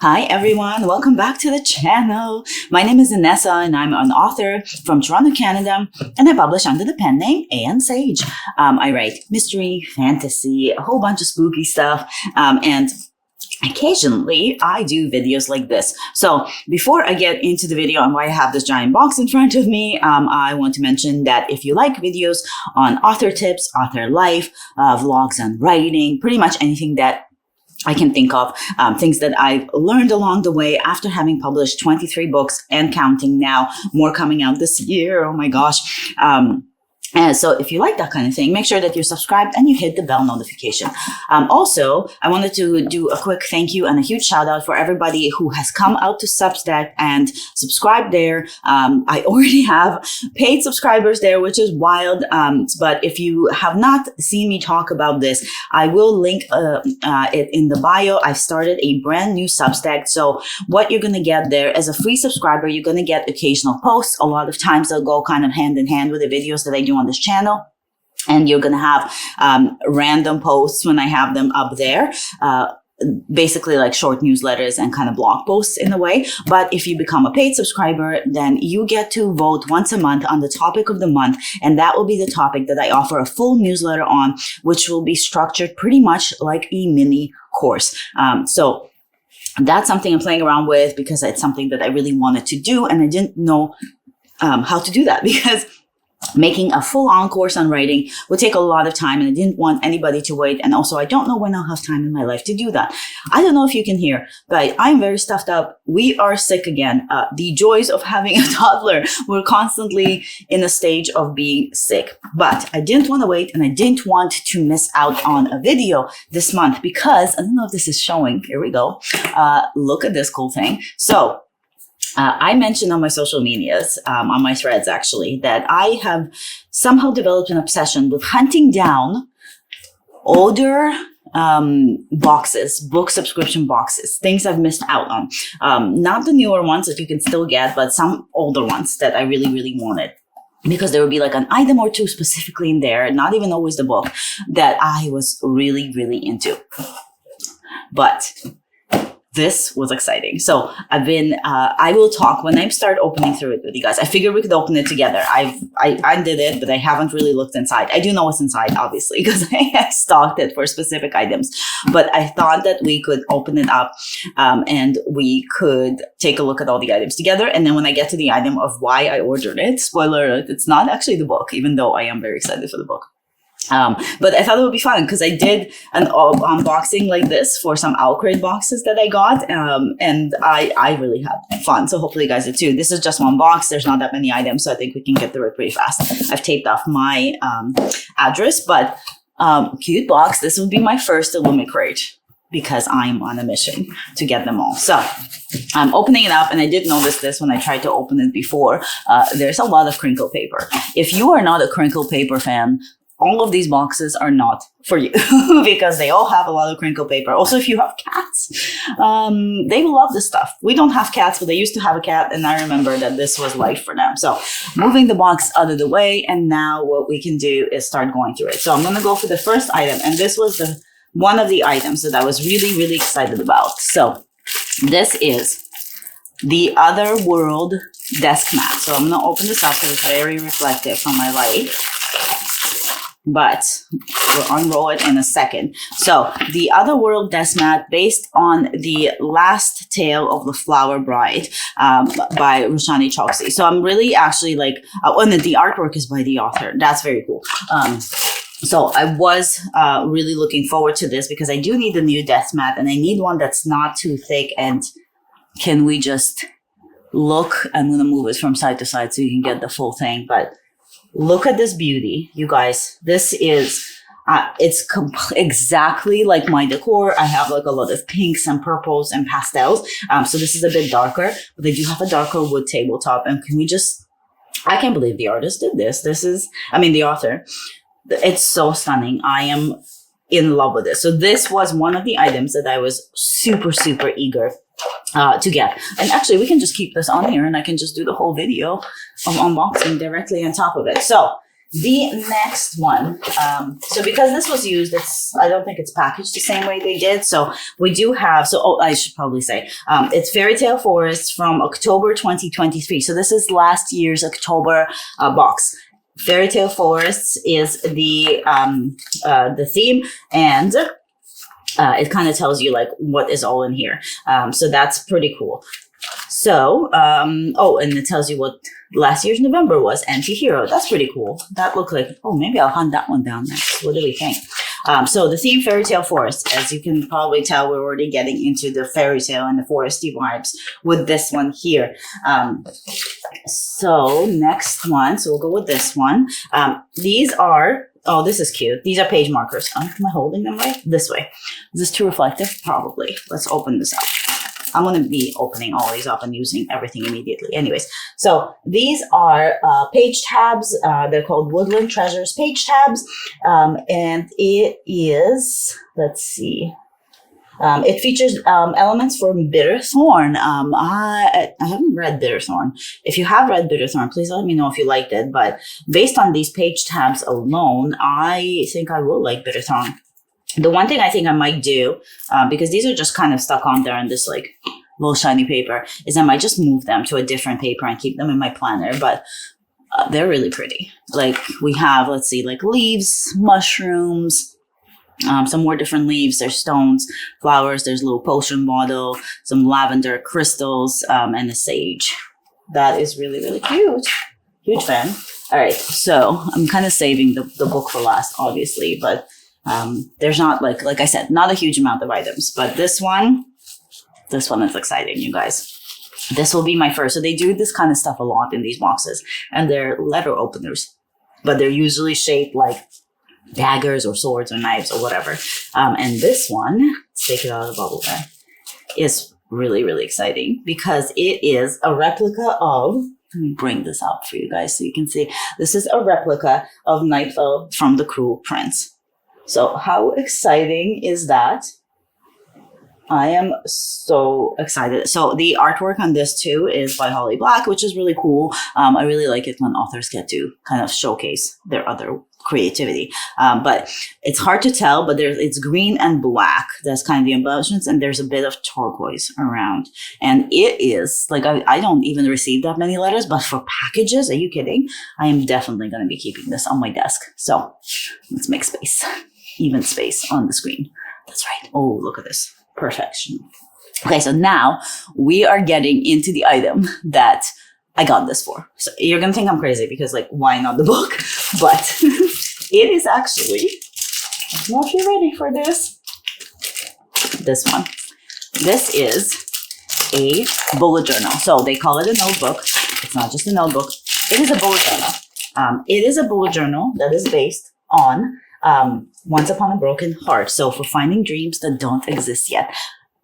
Hi everyone, welcome back to the channel. My name is Inessa and I'm an author from Toronto, Canada, and I publish under the pen name A.N. Sage. I write mystery, fantasy, a whole bunch of spooky stuff, and occasionally I do videos like this. So before I get into the video and why I have this giant box in front of me, I want to mention that if you like videos on author tips, author life, vlogs on writing, pretty much anything that I can think of, things that I've learned along the way after having published 23 books and counting now, more coming out this year. Oh my gosh. And so if you like that kind of thing, make sure that you're subscribed and you hit the bell notification. Also, I wanted to do a quick thank you and a huge shout out for everybody who has come out to Substack and subscribed there. I already have paid subscribers there, which is wild. But if you have not seen me talk about this, I will link it in the bio. I've started a brand new Substack. So what you're going to get there as a free subscriber, you're going to get occasional posts. A lot of times they'll go kind of hand in hand with the videos that I do on this channel, and you're going to have random posts when I have them up there, basically like short newsletters and kind of blog posts in a way. But if you become a paid subscriber, then you get to vote once a month on the topic of the month, and that will be the topic that I offer a full newsletter on, which will be structured pretty much like a mini course. So that's something I'm playing around with because it's something that I really wanted to do, and I didn't know how to do that because making a full-on course on writing would take a lot of time, and I didn't want anybody to wait. And also, I don't know when I'll have time in my life to do that. I don't know if you can hear, but I'm very stuffed up. We are sick again. The joys of having a toddler. We're constantly in a stage of being sick. But I didn't want to wait, and I didn't want to miss out on a video this month because, I don't know if this is showing. Here we go. Look at this cool thing. So, I mentioned on my social medias, on my threads actually, that I have somehow developed an obsession with hunting down older boxes, book subscription boxes, things I've missed out on. Not the newer ones that you can still get, but some older ones that I really, really wanted. Because there would be like an item or two specifically in there, not even always the book, that I was really, really into. But this was exciting. So I've been, I will talk when I start opening through it with you guys. I figured we could open it together. I undid it, but I haven't really looked inside. I do know what's inside, obviously, because I stocked it for specific items. But I thought that we could open it up and we could take a look at all the items together. And then when I get to the item of why I ordered it, spoiler alert, it's not actually the book, even though I am very excited for the book. But I thought it would be fun because I did an unboxing like this for some Illumicrate boxes that I got, and I really had fun. So hopefully you guys did too. This is just one box. There's not that many items, so I think we can get through it pretty fast. I've taped off my address, but cute box. This would be my first Illumicrate because I'm on a mission to get them all. So I'm opening it up, and I did notice this when I tried to open it before. There's a lot of crinkle paper. If you are not a crinkle paper fan, all of these boxes are not for you because they all have a lot of crinkle paper. Also, if you have cats, they will love this stuff. We don't have cats, but they used to have a cat, and I remember that this was life for them. So moving the box out of the way, and now what we can do is start going through it. So I'm going to go for the first item, and this was one of the items that I was really, really excited about. So this is the Otherworld desk mat. So I'm going to open this up because it's very reflective from my light. But we'll unroll it in a second. So the Otherworld desk mat, based on the last tale of the Flower Bride by Roshani Chokshi. So I'm really actually like, and the artwork is by the author. That's very cool. So I was really looking forward to this because I do need a new desk mat, and I need one that's not too thick. And can we just look? I'm going to move it from side to side so you can get the full thing. But look at this beauty, you guys. This is, it's exactly like my decor. I have like a lot of pinks and purples and pastels. So this is a bit darker, but they do have a darker wood tabletop. And can we just, I can't believe the artist did this. This is, the author. It's so stunning. I am in love with this. So this was one of the items that I was super, super eager to get. And actually, we can just keep this on here, and I can just do the whole video of unboxing directly on top of it. So The next one, so because this was used, I don't think it's packaged the same way they did. So we do have, I should probably say, it's Fairy Tale Forest from October 2023. So this is last year's October box. Fairy Tale Forests is the theme, and it kind of tells you like what is all in here. So that's pretty cool. So, and it tells you what last year's November was, Anti-Hero. That's pretty cool. That looked like, maybe I'll hunt that one down next. What do we think? So the theme Fairy Tale Forest, as you can probably tell, we're already getting into the fairy tale and the foresty vibes with this one here. So next one, so we'll go with this one. These are, this is cute. These are page markers. Am I holding them right? This way. Is this too reflective? Probably. Let's open this up. I'm going to be opening all these up and using everything immediately. Anyways, so these are page tabs. They're called Woodland Treasures page tabs. And it is, let's see. It features elements from Bitterthorn. I haven't read Bitterthorn. If you have read Bitterthorn, please let me know if you liked it. But based on these page tabs alone, I think I will like Bitterthorn. The one thing I think I might do, because these are just kind of stuck on there in this like little shiny paper, is I might just move them to a different paper and keep them in my planner. But they're really pretty. Like we have, let's see, like leaves, mushrooms, some more different leaves. There's stones, flowers. There's a little potion bottle, some lavender crystals, and a sage. That is really, really cute. Huge fan. All right, so I'm kind of saving the book for last, obviously, but there's not like I said, not a huge amount of items, but this one is exciting, you guys. This will be my first. So they do this kind of stuff a lot in these boxes, and they're letter openers, but they're usually shaped like daggers or swords or knives or whatever. And this one, let's take it out of the bubble there, is really, really exciting because it is a replica of, let me bring this up for you guys so you can see. This is a replica of Nightfell from The Cruel Prince. So how exciting is that? I am so excited. So the artwork on this too is by Holly Black, which is really cool. I really like it when authors get to kind of showcase their other creativity. But it's hard to tell, but it's green and black. That's kind of the embellishments, and there's a bit of turquoise around. And it is, like, I don't even receive that many letters, but for packages, are you kidding? I am definitely going to be keeping this on my desk. So let's make space. Even space on the screen. That's right. Oh, look at this. Perfection. Okay, so now we are getting into the item that I got this for. So you're going to think I'm crazy because, like, why not the book? But it is actually, I don't know if you're ready for this. This one. This is a bullet journal. So they call it a notebook. It's not just a notebook. It is a bullet journal. It is a bullet journal that is based on Once Upon a Broken Heart. So for finding dreams that don't exist yet.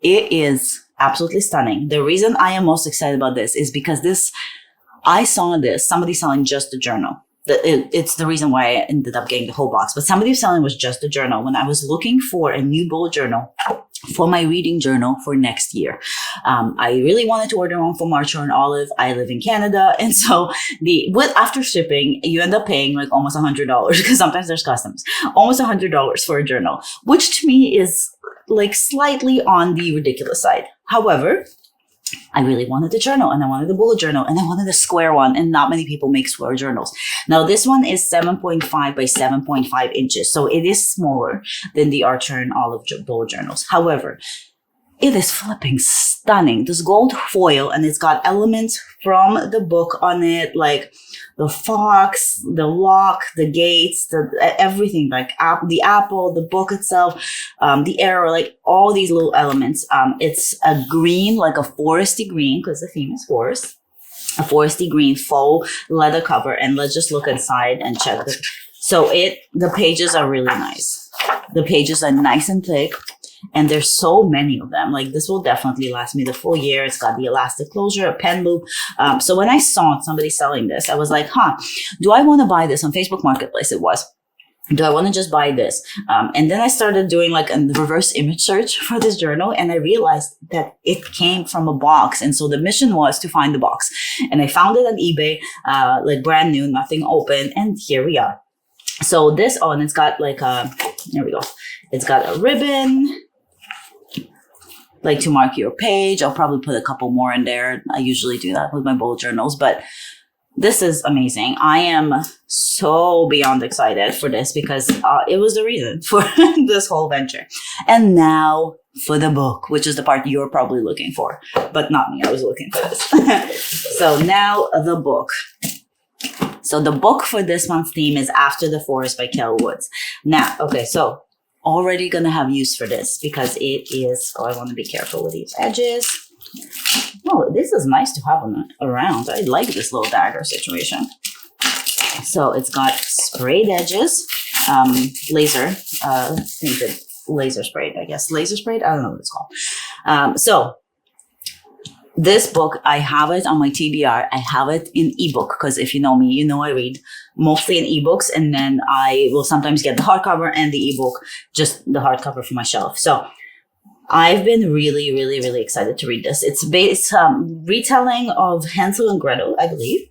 It is absolutely stunning. The reason I am most excited about this is because I saw somebody selling just the journal. It's the reason why I ended up getting the whole box. But somebody was selling was just the journal when I was looking for a new bullet journal for my reading journal for next year. I really wanted to order one for Marcher and Olive. I live in Canada. And so after shipping, you end up paying like almost $100 because sometimes there's customs, almost $100 for a journal, which to me is like slightly on the ridiculous side. However, I really wanted the journal, and I wanted the bullet journal, and I wanted a square one, and not many people make square journals. Now, this one is 7.5 by 7.5 inches, so it is smaller than the Archer and Olive bullet journals. However, it is flipping stunning. This gold foil, and it's got elements from the book on it, like the fox, the lock, the gates, everything, like the apple, the book itself, the arrow, like all these little elements. It's a green, like a foresty green, because the theme is forest. A foresty green faux leather cover, and let's just look inside and check it. So the pages are really nice. The pages are nice and thick. And there's so many of them. Like, this will definitely last me the full year. It's got the elastic closure, a pen loop. So when I saw somebody selling this, I was like, do I want to buy this on Facebook Marketplace? It was. Do I want to just buy this? And then I started doing like a reverse image search for this journal, and I realized that it came from a box. And so the mission was to find the box. And I found it on eBay, like brand new, nothing open. And here we are. So this, oh, and it's got like here we go. It's got a ribbon, like to mark your page. I'll probably put a couple more in there. I usually do that with my bullet journals, but this is amazing. I am so beyond excited for this because it was the reason for this whole venture. And now for the book, which is the part you're probably looking for, but not me. I was looking for this. So now the book. So the book for this month's theme is After the Forest by Kel Woods. Now, okay, so already gonna have use for this because it is, oh, I want to be careful with these edges. Oh, this is nice to have around. I like this little dagger situation. So it's got sprayed edges, laser, painted laser sprayed, I guess. Laser sprayed? I don't know what it's called. So this book, I have it on my TBR. I have it in ebook because if you know me, you know I read mostly in ebooks, and then I will sometimes get the hardcover and the ebook, just the hardcover for my shelf. So I've been really, really, really excited to read this. It's based retelling of Hansel and Gretel, I believe.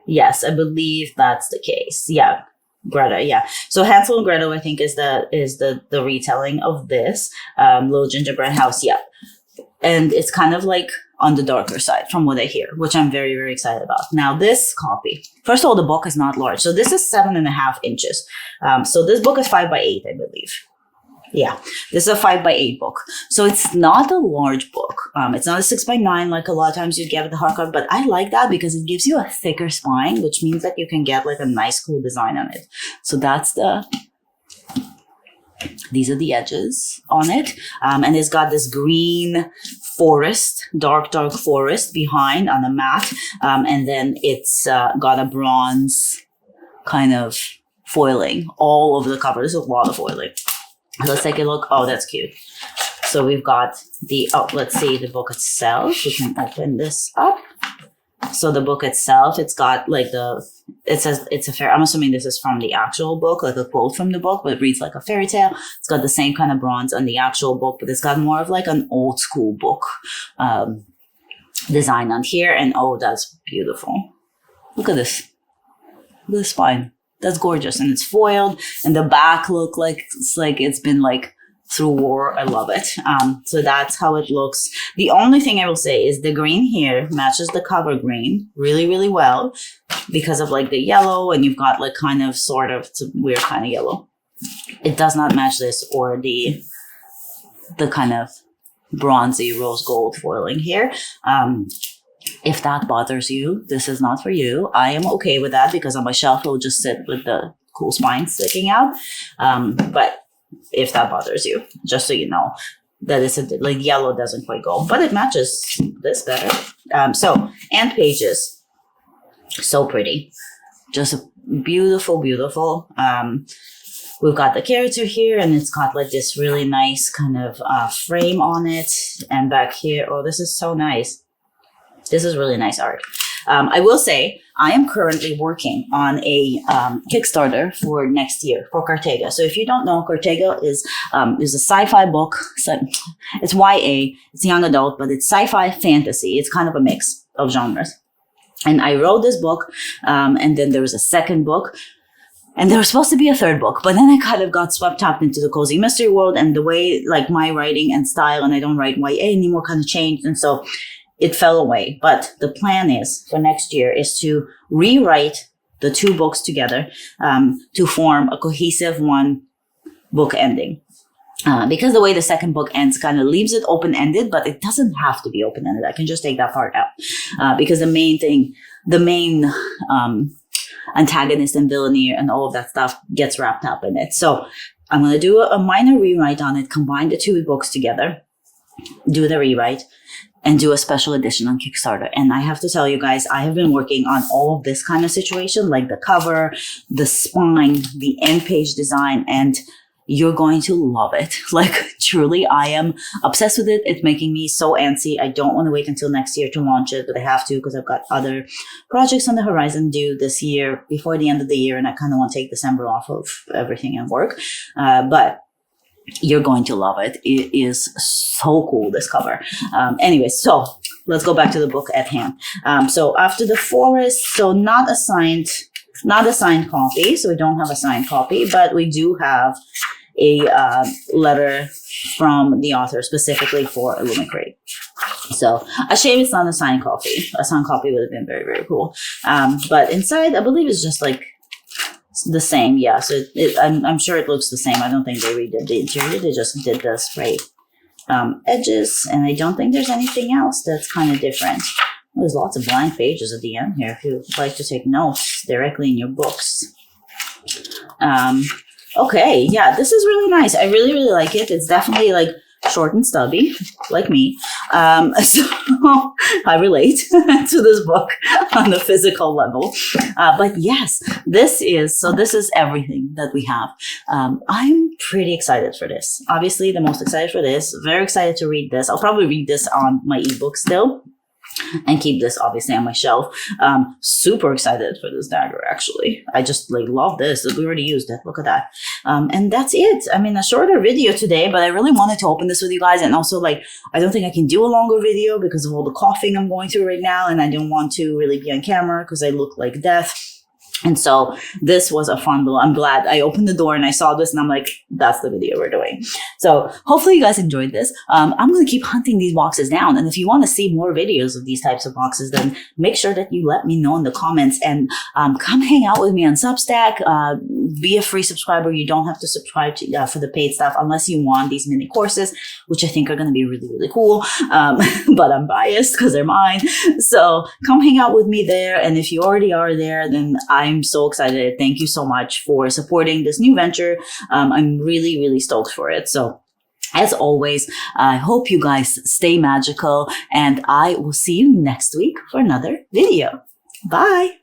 Yes, I believe that's the case. Yeah, Greta. Yeah. So Hansel and Gretel, I think, is the retelling of this Little Gingerbread House. Yeah, and it's kind of like on the darker side from what I hear, which I'm very, very excited about. Now this copy, first of all, the book is not large. So this is 7.5 inches. So this book is 5 by 8, I believe. Yeah, this is a 5 by 8 book. So it's not a large book. It's not a 6 by 9 like a lot of times you get with the hardcover, but I like that because it gives you a thicker spine, which means that you can get like a nice cool design on it. So that's these are the edges on it. And it's got this green forest, dark forest behind on the mat. And then it's got a bronze kind of foiling all over the cover. There's a lot of foiling. Let's take a look. Oh, that's cute. So we've got let's see the book itself. We can open this up. So the book itself, it's got like it says it's a fairy. I'm assuming this is from the actual book, like a quote from the book, but it reads like a fairy tale. It's got the same kind of bronze on the actual book, but it's got more of like an old school book design on here. And oh, that's beautiful. Look at this. Look at the spine. That's gorgeous. And it's foiled, and the back look like it's been like through war. I love it. So that's how it looks. The only thing I will say is the green here matches the cover green really, really well because of like the yellow, and you've got like kind of sort of, it's a weird kind of yellow. It does not match this or the kind of bronzy rose gold foiling here. If that bothers you, this is not for you. I am okay with that because on my shelf it will just sit with the cool spine sticking out. But if that bothers you, just so you know that it's like yellow doesn't quite go, but it matches this better. And pages, so pretty, just beautiful, beautiful. We've got the character here, and it's got like this really nice kind of frame on it, and back here, oh, this is so nice. This is really nice art. I will say I am currently working on a Kickstarter for next year for Cartega. So if you don't know, Cartega is a sci-fi book. So it's YA, it's young adult, but it's sci-fi fantasy. It's kind of a mix of genres. And I wrote this book, and then there was a second book. And there was supposed to be a third book, but then I kind of got swept up into the cozy mystery world, and the way like my writing and style, and I don't write YA anymore, kind of changed. And so it fell away. But the plan is for next year is to rewrite the two books together to form a cohesive one book ending. Because the way the second book ends kind of leaves it open-ended, but it doesn't have to be open-ended. I can just take that part out. Because the main antagonist and villainy and all of that stuff gets wrapped up in it. So I'm going to do a minor rewrite on it, combine the two books together, do the rewrite, and do a special edition on Kickstarter. And I have to tell you guys, I have been working on all of this kind of situation, like the cover, the spine, the end page design, and You're going to love it. Like, truly, I am obsessed with it. It's making me so antsy. I don't want to wait until next year to launch it, but I have to because I've got other projects on the horizon due this year before the end of the year, and I kind of want to take December off of everything and work. But you're going to love it. It is so cool, this cover. Anyway, so let's go back to the book at hand. So After the Forest, so not a signed copy. So we don't have a signed copy, but we do have a letter from the author specifically for Illumicrate. So a shame it's not a signed copy. A signed copy would have been very, very cool. But inside, I believe it's just like the same. Yeah. So I'm sure it looks the same. I don't think they redid the interior. They just did the spray edges, and I don't think there's anything else that's kind of different. There's lots of blank pages at the end here if you'd like to take notes directly in your books. Okay, yeah, this is really nice. I really, really like it. It's definitely like short and stubby, like me. So I relate to this book on the physical level. But yes, this is everything that we have. I'm pretty excited for this. Obviously, the most excited for this. Very excited to read this. I'll probably read this on my ebook still, and keep this obviously on my shelf. Super excited for this dagger, actually. I just like love this. We already used it. Look at that. And that's it. I mean, a shorter video today, but I really wanted to open this with you guys. And also, like, I don't think I can do a longer video because of all the coughing I'm going through right now. And I don't want to really be on camera because I look like death. And so this was a fun little, I'm glad I opened the door and I saw this and I'm like, that's the video we're doing. So hopefully you guys enjoyed this. I'm going to keep hunting these boxes down. And if you want to see more videos of these types of boxes, then make sure that you let me know in the comments, and come hang out with me on Substack. Be a free subscriber. You don't have to subscribe to, for the paid stuff unless you want these mini courses, which I think are going to be really, really cool. But I'm biased because they're mine. So come hang out with me there. And if you already are there, then I'm so excited. Thank you so much for supporting this new venture. I'm really, really stoked for it. So as always, I hope you guys stay magical, and I will see you next week for another video. Bye.